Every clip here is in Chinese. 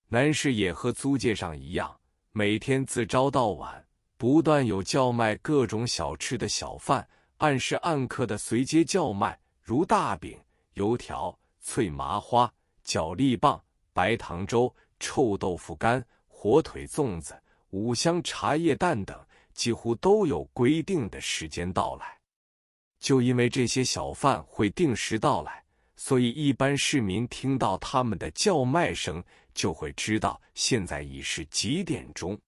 南市也和租界上一样，每天自朝到晚，不断有叫卖各种小吃的小贩，按时按刻的随街叫卖，如大饼、油条、脆麻花、角力棒、白糖粥、臭豆腐干、火腿粽子、五香茶叶蛋等，几乎都有规定的时间到来。就因为这些小贩会定时到来，所以一般市民听到他们的叫卖声，就会知道现在已是几点钟。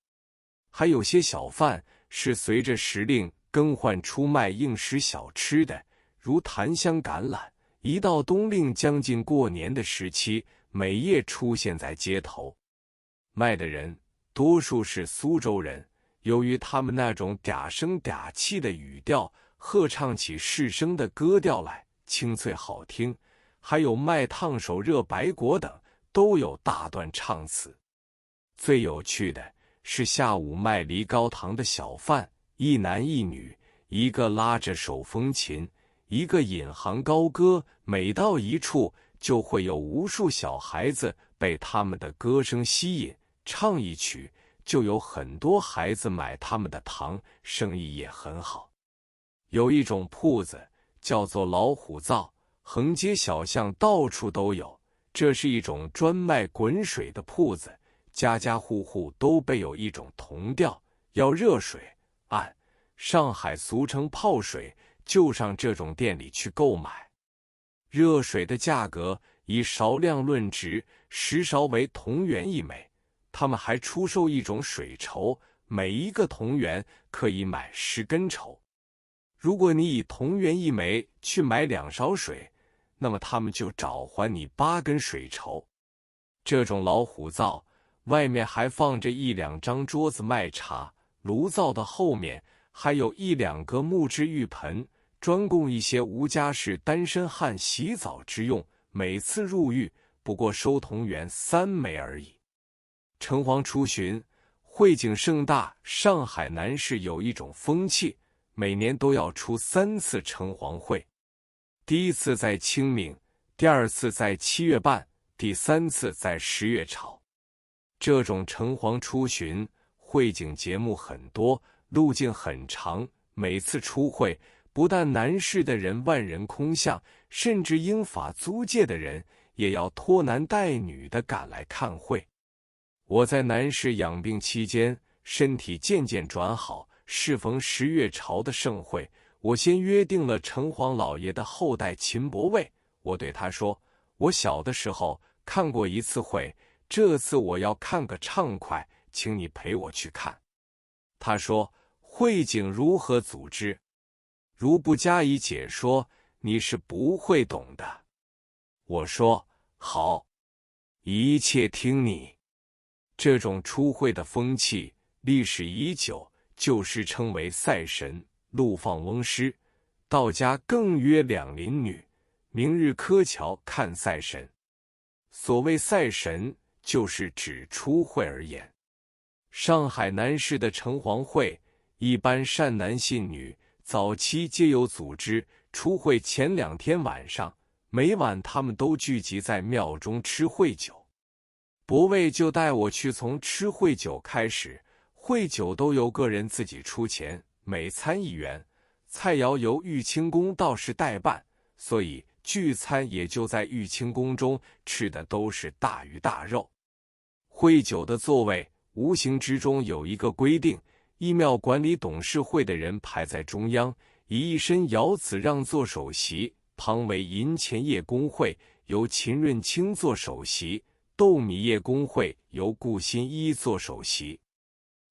还有些小贩是随着时令更换出卖应时小吃的，如檀香橄榄，一到冬令将近过年的时期，每夜出现在街头。卖的人多数是苏州人，由于他们那种嗲声嗲气的语调，喝唱起市声的歌调来，清脆好听。还有卖烫手热白果等，都有大段唱词。最有趣的是下午卖梨膏糖的小贩，一男一女，一个拉着手风琴，一个引吭高歌，每到一处就会有无数小孩子被他们的歌声吸引，唱一曲就有很多孩子买他们的糖，生意也很好。有一种铺子叫做老虎灶，横街小巷到处都有，这是一种专卖滚水的铺子，家家户户都备有一种铜吊，要热水，按上海俗称泡水，就上这种店里去购买。热水的价格以勺量论值，10勺为铜元一枚。他们还出售一种水筹，每一个铜元可以买10根筹。如果你以铜元一枚去买2勺水，那么他们就找还你8根水筹。这种老虎灶外面还放着1、2张桌子卖茶，炉灶的后面还有1、2个木质浴盆，专供一些无家室单身汉洗澡之用，每次入浴不过收铜元3枚而已。城隍出巡，会景盛大，上海南市有一种风气，每年都要出3次城隍会。第一次在清明，第2次在7月半，第3次在10月草。这种城隍出巡会景节目很多，路径很长，每次出会不但南市的人万人空巷，甚至英法租界的人也要拖男带女的赶来看会。我在南市养病期间，身体渐渐转好，适逢10月朝的盛会，我先约定了城隍老爷的后代秦伯卫。我对他说，我小的时候看过一次会，这次我要看个畅快，请你陪我去看。他说，会景如何组织？如不加以解说，你是不会懂的。我说，好，一切听你。这种出会的风气历史已久，旧时称为赛神，陆放翁师，道家更约两邻女，明日柯桥看赛神。所谓赛神，就是指出会而言。上海南市的城隍会一般善男信女，早期皆有组织。出会前2天晚上，每晚他们都聚集在庙中吃会酒。伯卫就带我去从吃会酒开始，会酒都由个人自己出钱，每餐1元，菜肴由玉清宫道士代办，所以聚餐也就在玉清宫中，吃的都是大鱼大肉。会酒的座位无形之中有一个规定，义庙管理董事会的人排在中央，以一身瑶子让做首席，旁为银钱业工会，由秦润清做首席，豆米业工会由顾新一做首席。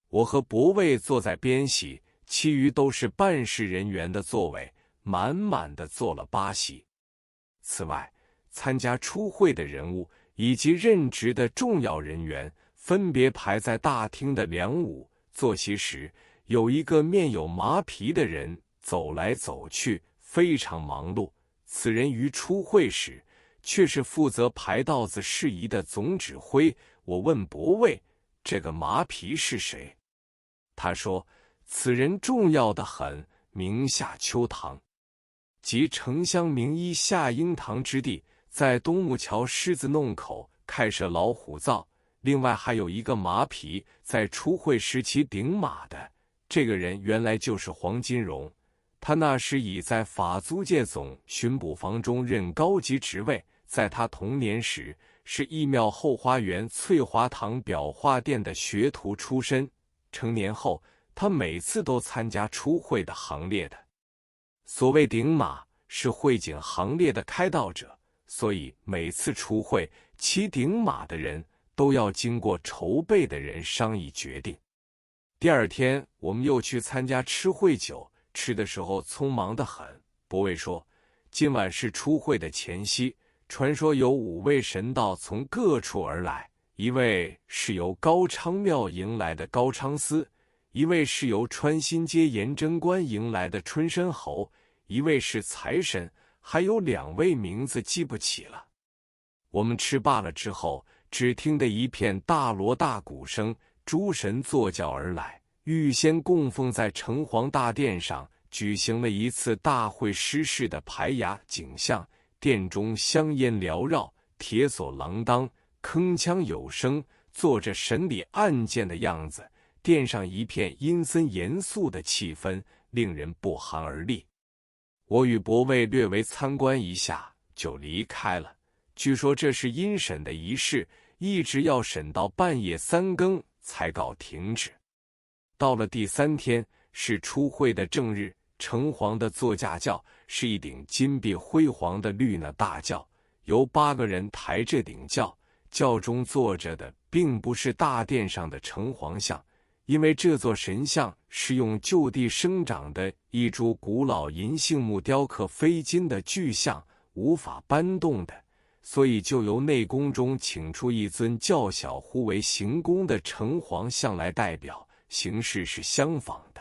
我和伯卫坐在边席，其余都是办事人员的座位，满满的坐了8席。此外，参加出会的人物以及任职的重要人员分别排在大厅的2、5坐席时，有一个面有麻皮的人走来走去，非常忙碌。此人于出会时却是负责排道子事宜的总指挥。我问伯卫，这个麻皮是谁？他说，此人重要的很，名下秋堂，即城乡名医夏英堂之地，在东木桥狮子弄口开设老虎灶，另外还有一个马匹在初会时期顶马的，这个人原来就是黄金荣。他那时已在法租界总巡捕房中任高级职位，在他童年时是义庙后花园翠华堂裱画店的学徒出身，成年后他每次都参加出会的行列的。所谓顶马是会警行列的开道者，所以每次出会骑顶马的人都要经过筹备的人商议决定。第二天我们又去参加吃会酒，吃的时候匆忙得很。伯卫说，今晚是出会的前夕，传说有5位神道从各处而来，一位是由高昌庙迎来的高昌司，一位是由川新街严贞观迎来的春申侯，一位是财神，还有2位名字记不起了。我们吃罢了之后，只听得一片大锣大鼓声，诸神坐轿而来，预先供奉在城隍大殿上，举行了一次大会施事的排雅景象。殿中香烟缭绕，铁锁锒铛，铿锵有声，做着审理案件的样子。殿上一片阴森严肃的气氛，令人不寒而栗。我与伯卫略为参观一下，就离开了。据说这是阴审的仪式，一直要审到半夜3更才告停止。到了第3天，是出会的正日，城隍的座驾轿是一顶金碧辉煌的绿呢大轿，由8个人抬这顶轿，轿中坐着的并不是大殿上的城隍像，因为这座神像是用就地生长的一株古老银杏木雕刻飞金的巨像，无法搬动的，所以就由内宫中请出一尊较小忽为行宫的城隍像来代表，形式是相仿的。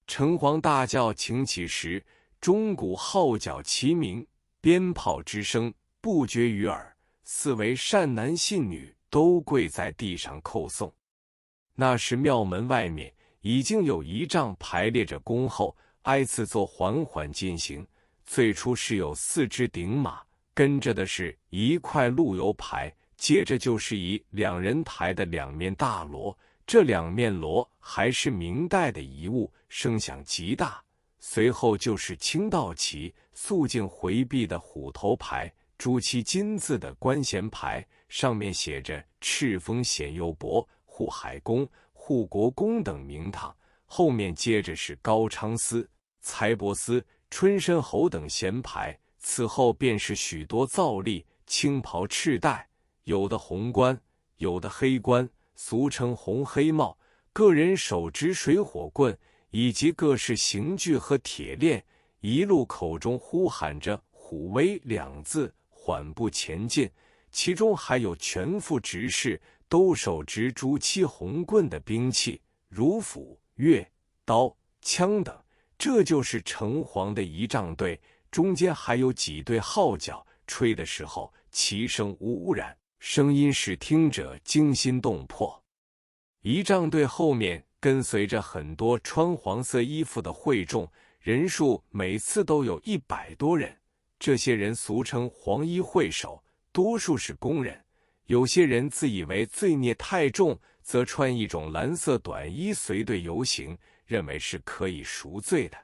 城隍大轿请起时，钟鼓号角齐鸣，鞭炮之声不绝于耳，4位善男信女都跪在地上叩颂。那时庙门外面已经有仪仗排列着恭候，挨次座缓缓进行。最初是有4只顶马，跟着的是1块路油牌，接着就是以2人抬的2面大锣，这2面锣还是明代的遗物，声响极大。随后就是清道旗，肃静回避的虎头牌，朱漆金字的官衔牌，上面写着赤峰显佑伯、护海公、护国公等名堂，后面接着是高昌司、财帛司、春申侯等衔牌，此后便是许多皂隶、青袍赤带，有的红冠，有的黑冠，俗称红黑帽，个人手执水火棍，以及各式刑具和铁链，一路口中呼喊着虎威2字，缓步前进。其中还有全副执事，都手执朱漆红棍的兵器，如斧、钺、刀、枪等。这就是城隍的仪仗队，中间还有几对号角，吹的时候其声无污染，声音使听者惊心动魄。仪仗队后面跟随着很多穿黄色衣服的会众，人数每次都有100多人。这些人俗称黄衣会首，多数是工人。有些人自以为罪孽太重，则穿一种蓝色短衣随队游行，认为是可以赎罪的。